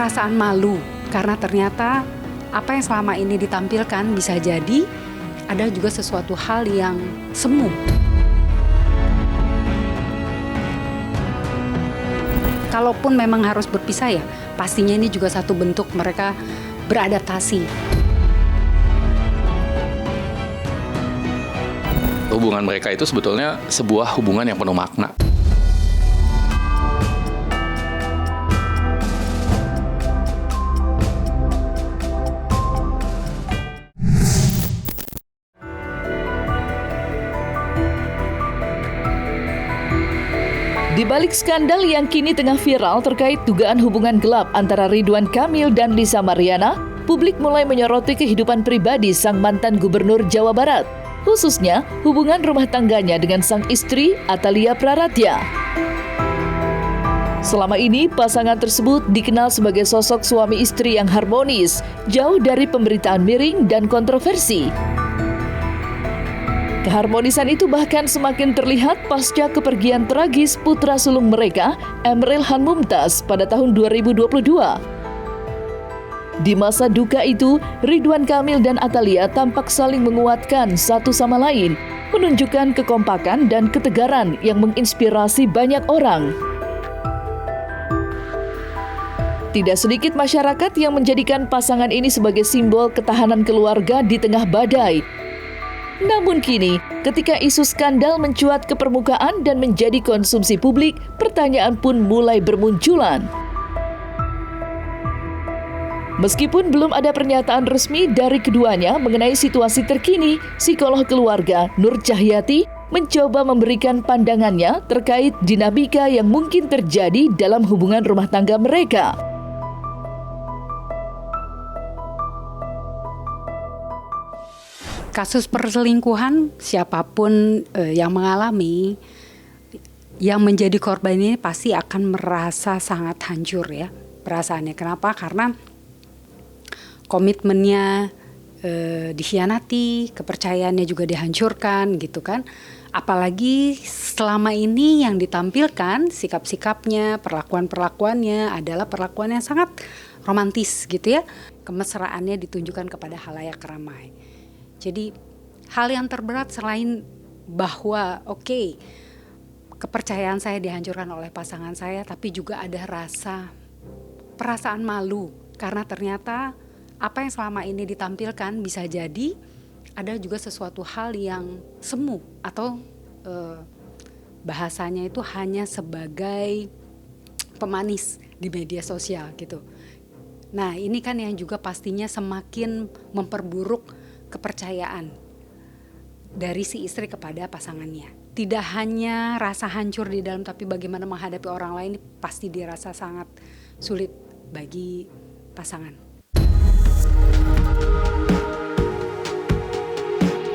perasaan malu karena ternyata apa yang selama ini ditampilkan bisa jadi ada juga sesuatu hal yang semu. Kalaupun memang harus berpisah ya, pastinya ini juga satu bentuk mereka beradaptasi. Hubungan mereka itu sebetulnya sebuah hubungan yang penuh makna. Di balik skandal yang kini tengah viral terkait dugaan hubungan gelap antara Ridwan Kamil dan Lisa Mariana, publik mulai menyoroti kehidupan pribadi sang mantan gubernur Jawa Barat, khususnya hubungan rumah tangganya dengan sang istri Atalia Praratya. Selama ini, pasangan tersebut dikenal sebagai sosok suami istri yang harmonis, jauh dari pemberitaan miring dan kontroversi. Keharmonisan itu bahkan semakin terlihat pasca kepergian tragis putra sulung mereka, Emril Han Mumtaz, pada tahun 2022. Di masa duka itu, Ridwan Kamil dan Atalia tampak saling menguatkan satu sama lain, menunjukkan kekompakan dan ketegaran yang menginspirasi banyak orang. Tidak sedikit masyarakat yang menjadikan pasangan ini sebagai simbol ketahanan keluarga di tengah badai. Namun kini, ketika isu skandal mencuat ke permukaan dan menjadi konsumsi publik, pertanyaan pun mulai bermunculan. Meskipun belum ada pernyataan resmi dari keduanya mengenai situasi terkini, psikolog keluarga Nur Cahyati mencoba memberikan pandangannya terkait dinamika yang mungkin terjadi dalam hubungan rumah tangga mereka. Kasus perselingkuhan, siapapun yang mengalami, yang menjadi korban ini pasti akan merasa sangat hancur ya perasaannya. Kenapa? Karena komitmennya dikhianati, kepercayaannya juga dihancurkan gitu kan. Apalagi selama ini yang ditampilkan sikap-sikapnya, perlakuan-perlakuannya adalah perlakuan yang sangat romantis gitu ya. Kemesraannya ditunjukkan kepada khalayak ramai. Jadi hal yang terberat selain bahwa kepercayaan saya dihancurkan oleh pasangan saya, tapi juga ada perasaan malu karena ternyata apa yang selama ini ditampilkan bisa jadi ada juga sesuatu hal yang semu atau bahasanya itu hanya sebagai pemanis di media sosial gitu. Nah ini kan yang juga pastinya semakin memperburuk kepercayaan dari si istri kepada pasangannya. Tidak hanya rasa hancur di dalam, tapi bagaimana menghadapi orang lain pasti dirasa sangat sulit bagi pasangan.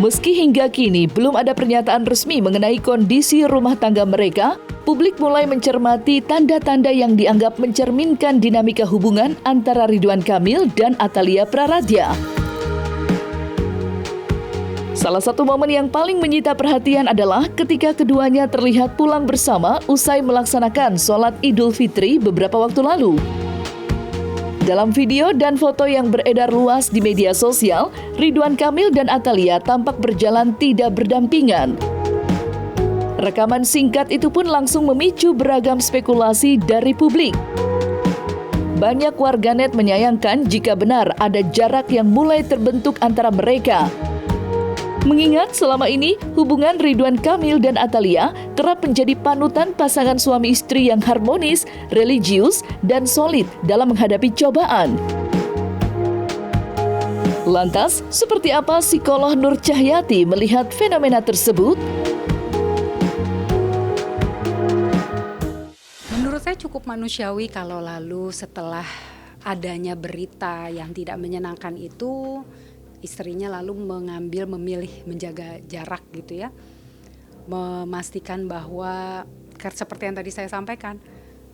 Meski hingga kini belum ada pernyataan resmi mengenai kondisi rumah tangga mereka, publik mulai mencermati tanda-tanda yang dianggap mencerminkan dinamika hubungan antara Ridwan Kamil dan Atalia Praratya. Salah satu momen yang paling menyita perhatian adalah ketika keduanya terlihat pulang bersama usai melaksanakan sholat Idul Fitri beberapa waktu lalu. Dalam video dan foto yang beredar luas di media sosial, Ridwan Kamil dan Atalia tampak berjalan tidak berdampingan. Rekaman singkat itu pun langsung memicu beragam spekulasi dari publik. Banyak warganet menyayangkan jika benar ada jarak yang mulai terbentuk antara mereka. Mengingat selama ini hubungan Ridwan Kamil dan Atalia kerap menjadi panutan pasangan suami istri yang harmonis, religius, dan solid dalam menghadapi cobaan. Lantas, seperti apa psikolog Nur Cahyati melihat fenomena tersebut? Menurut saya cukup manusiawi kalau lalu setelah adanya berita yang tidak menyenangkan itu, istrinya lalu memilih menjaga jarak gitu ya, memastikan bahwa seperti yang tadi saya sampaikan,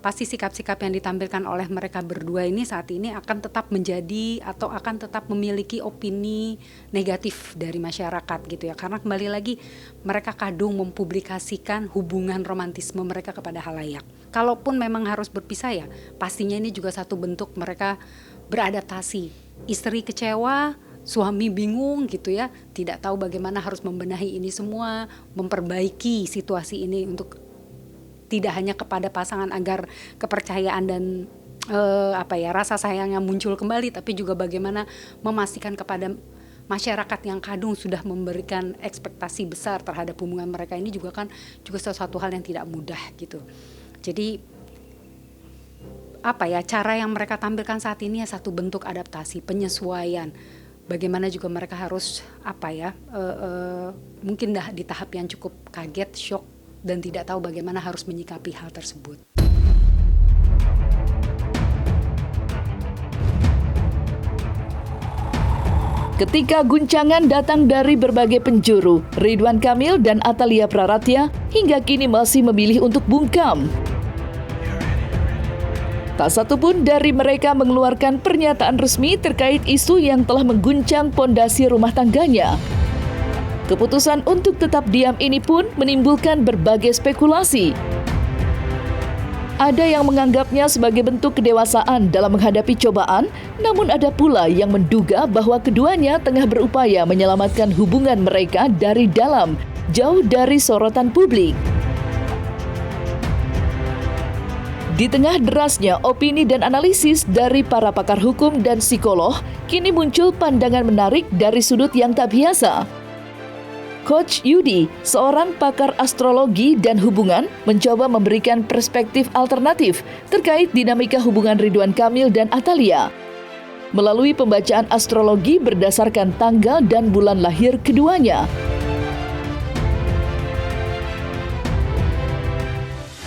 pasti sikap-sikap yang ditampilkan oleh mereka berdua ini saat ini akan tetap menjadi atau akan tetap memiliki opini negatif dari masyarakat gitu ya. Karena kembali lagi mereka kadung mempublikasikan hubungan romantisme mereka kepada halayak. Kalaupun memang harus berpisah ya, pastinya ini juga satu bentuk mereka beradaptasi. Istri kecewa, suami bingung gitu ya, tidak tahu bagaimana harus membenahi ini semua, memperbaiki situasi ini untuk tidak hanya kepada pasangan agar kepercayaan dan rasa sayangnya muncul kembali, tapi juga bagaimana memastikan kepada masyarakat yang kadung sudah memberikan ekspektasi besar terhadap hubungan mereka ini juga sesuatu hal yang tidak mudah gitu. Jadi cara yang mereka tampilkan saat ini ya satu bentuk adaptasi, penyesuaian. Bagaimana juga mereka harus mungkin di tahap yang cukup kaget, shock, dan tidak tahu bagaimana harus menyikapi hal tersebut. Ketika guncangan datang dari berbagai penjuru, Ridwan Kamil dan Atalia Praratya hingga kini masih memilih untuk bungkam. Tak satu pun dari mereka mengeluarkan pernyataan resmi terkait isu yang telah mengguncang pondasi rumah tangganya. Keputusan untuk tetap diam ini pun menimbulkan berbagai spekulasi. Ada yang menganggapnya sebagai bentuk kedewasaan dalam menghadapi cobaan, namun ada pula yang menduga bahwa keduanya tengah berupaya menyelamatkan hubungan mereka dari dalam, jauh dari sorotan publik. Di tengah derasnya opini dan analisis dari para pakar hukum dan psikolog, kini muncul pandangan menarik dari sudut yang tak biasa. Coach Yudi, seorang pakar astrologi dan hubungan, mencoba memberikan perspektif alternatif terkait dinamika hubungan Ridwan Kamil dan Atalia. Melalui pembacaan astrologi berdasarkan tanggal dan bulan lahir keduanya.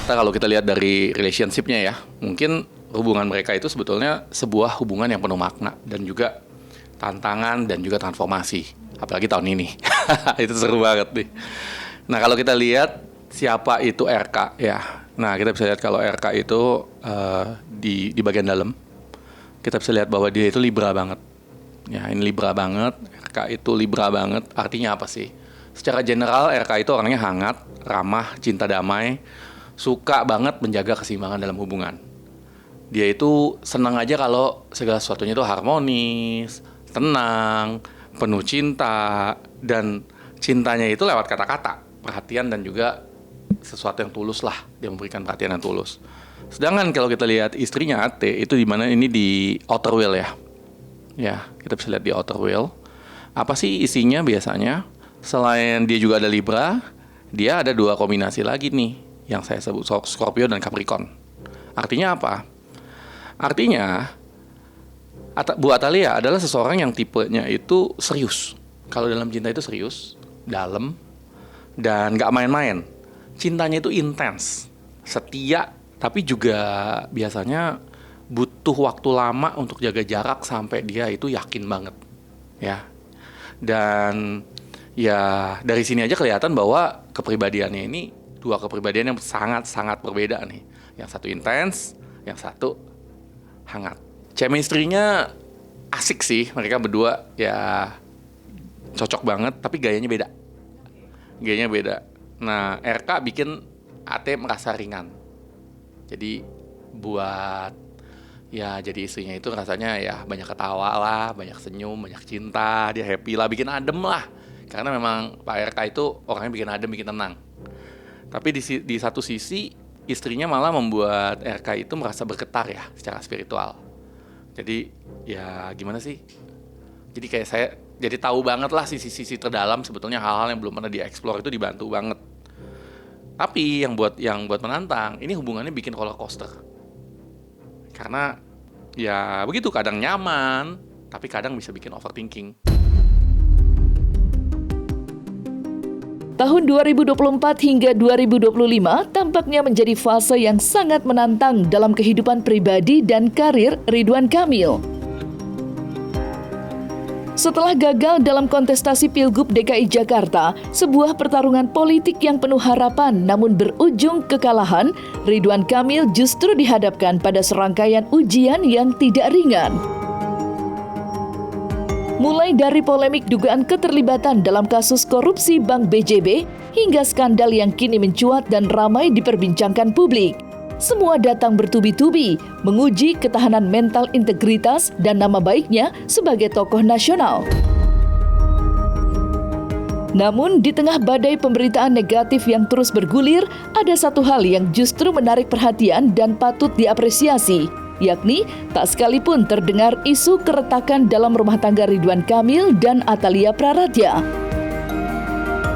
Kalau kita lihat dari relationship-nya ya, mungkin hubungan mereka itu sebetulnya sebuah hubungan yang penuh makna dan juga tantangan dan juga transformasi. Apalagi tahun ini. Itu seru banget nih. Nah, kalau kita lihat siapa itu RK ya. Nah, kita bisa lihat kalau RK itu di bagian dalam. Kita bisa lihat bahwa dia itu Libra banget. Ya, ini Libra banget. RK itu Libra banget. Artinya apa sih? Secara general RK itu orangnya hangat, ramah, cinta damai, suka banget menjaga keseimbangan dalam hubungan. Dia itu senang aja kalau segala sesuatunya itu harmonis, tenang, penuh cinta, dan cintanya itu lewat kata-kata, perhatian dan juga sesuatu yang tulus lah, dia memberikan perhatian yang tulus. Sedangkan kalau kita lihat istrinya Ate, itu di mana ini di outer wheel ya. Ya, kita bisa lihat di outer wheel. Apa sih isinya biasanya? Selain dia juga ada Libra, dia ada dua kombinasi lagi nih, yang saya sebut Scorpio dan Capricorn. Artinya apa? Artinya Bu Atalia adalah seseorang yang tipenya itu serius. Kalau dalam cinta itu serius, dalam, dan gak main-main. Cintanya itu intens, setia, tapi juga biasanya butuh waktu lama untuk jaga jarak sampai dia itu yakin banget. Ya. Dan ya dari sini aja kelihatan bahwa kepribadiannya ini dua kepribadian yang sangat-sangat berbeda nih. Yang satu intens, yang satu hangat. Chemistry-nya asik sih, mereka berdua ya cocok banget, tapi gayanya beda. Gayanya beda. Nah, RK bikin AT merasa ringan. Jadi buat ya jadi istrinya itu rasanya ya banyak ketawa lah, banyak senyum, banyak cinta, dia happy lah, bikin adem lah. Karena memang Pak RK itu orangnya bikin adem, bikin tenang. Tapi di satu sisi istrinya malah membuat RK itu merasa bergetar ya secara spiritual. Jadi ya gimana sih? Jadi kayak saya jadi tahu banget lah sisi-sisi terdalam sebetulnya hal-hal yang belum pernah dieksplor itu dibantu banget. Tapi yang buat menantang, ini hubungannya bikin roller coaster. Karena ya begitu, kadang nyaman, tapi kadang bisa bikin overthinking. Tahun 2024 hingga 2025 tampaknya menjadi fase yang sangat menantang dalam kehidupan pribadi dan karir Ridwan Kamil. Setelah gagal dalam kontestasi Pilgub DKI Jakarta, sebuah pertarungan politik yang penuh harapan namun berujung kekalahan, Ridwan Kamil justru dihadapkan pada serangkaian ujian yang tidak ringan. Mulai dari polemik dugaan keterlibatan dalam kasus korupsi Bank BJB hingga skandal yang kini mencuat dan ramai diperbincangkan publik. Semua datang bertubi-tubi menguji ketahanan mental integritas dan nama baiknya sebagai tokoh nasional. Namun di tengah badai pemberitaan negatif yang terus bergulir, ada satu hal yang justru menarik perhatian dan patut diapresiasi, yakni tak sekalipun terdengar isu keretakan dalam rumah tangga Ridwan Kamil dan Atalia Praratya.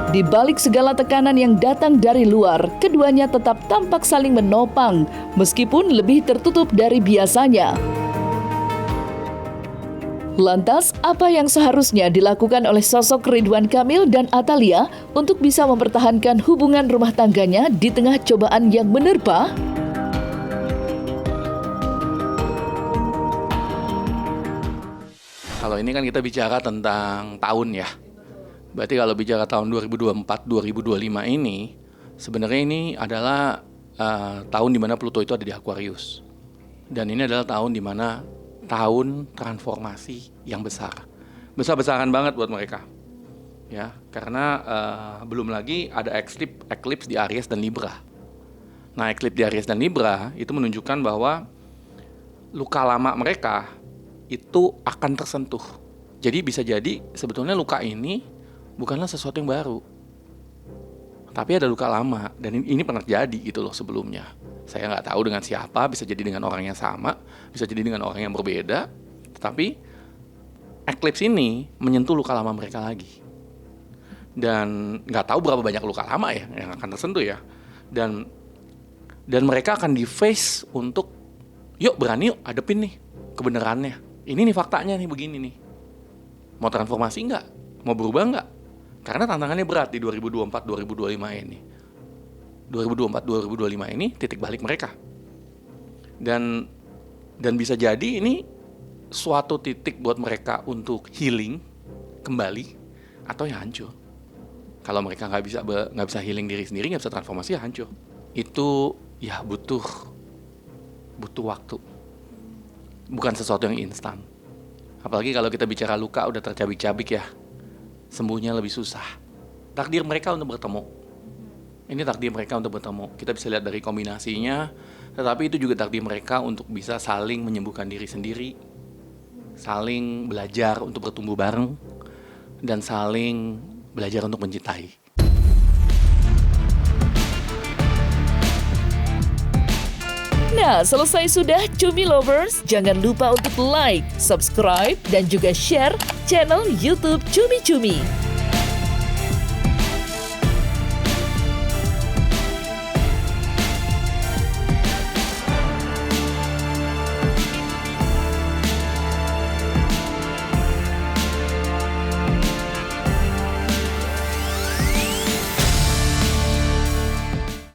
Di balik segala tekanan yang datang dari luar, keduanya tetap tampak saling menopang, meskipun lebih tertutup dari biasanya. Lantas, apa yang seharusnya dilakukan oleh sosok Ridwan Kamil dan Atalia untuk bisa mempertahankan hubungan rumah tangganya di tengah cobaan yang menerpa? Kalau ini kan kita bicara tentang tahun ya. Berarti kalau bicara tahun 2024-2025 ini, sebenarnya ini adalah tahun di mana Pluto itu ada di Aquarius. Dan ini adalah tahun di mana tahun transformasi yang besar. Besar-besaran banget buat mereka. Ya, karena belum lagi ada eclipse di Aries dan Libra. Nah, eclipse di Aries dan Libra itu menunjukkan bahwa luka lama mereka itu akan tersentuh. Jadi bisa jadi sebetulnya luka ini bukanlah sesuatu yang baru, tapi ada luka lama, dan ini pernah terjadi gitu loh sebelumnya. Saya nggak tahu dengan siapa, bisa jadi dengan orang yang sama, bisa jadi dengan orang yang berbeda, tetapi eclipse ini menyentuh luka lama mereka lagi. Dan nggak tahu berapa banyak luka lama ya yang akan tersentuh ya. Dan mereka akan di-face untuk, yuk berani yuk hadepin nih kebenarannya. Ini nih faktanya nih begini nih. Mau transformasi nggak? Mau berubah nggak? Karena tantangannya berat di 2024-2025 ini. 2024-2025 ini titik balik mereka. Dan bisa jadi ini suatu titik buat mereka untuk healing kembali atau ya hancur. Kalau mereka nggak bisa healing diri sendiri, nggak bisa transformasi, ya hancur. Itu ya butuh waktu. Bukan sesuatu yang instan. Apalagi kalau kita bicara luka udah tercabik-cabik ya. Sembuhnya lebih susah. Takdir mereka untuk bertemu. Ini takdir mereka untuk bertemu. Kita bisa lihat dari kombinasinya, tetapi itu juga takdir mereka untuk bisa saling menyembuhkan diri sendiri, saling belajar untuk bertumbuh bareng, dan saling belajar untuk mencintai. Nah, selesai sudah Cumi Lovers. Jangan lupa untuk like, subscribe, dan juga share channel YouTube Cumi Cumi.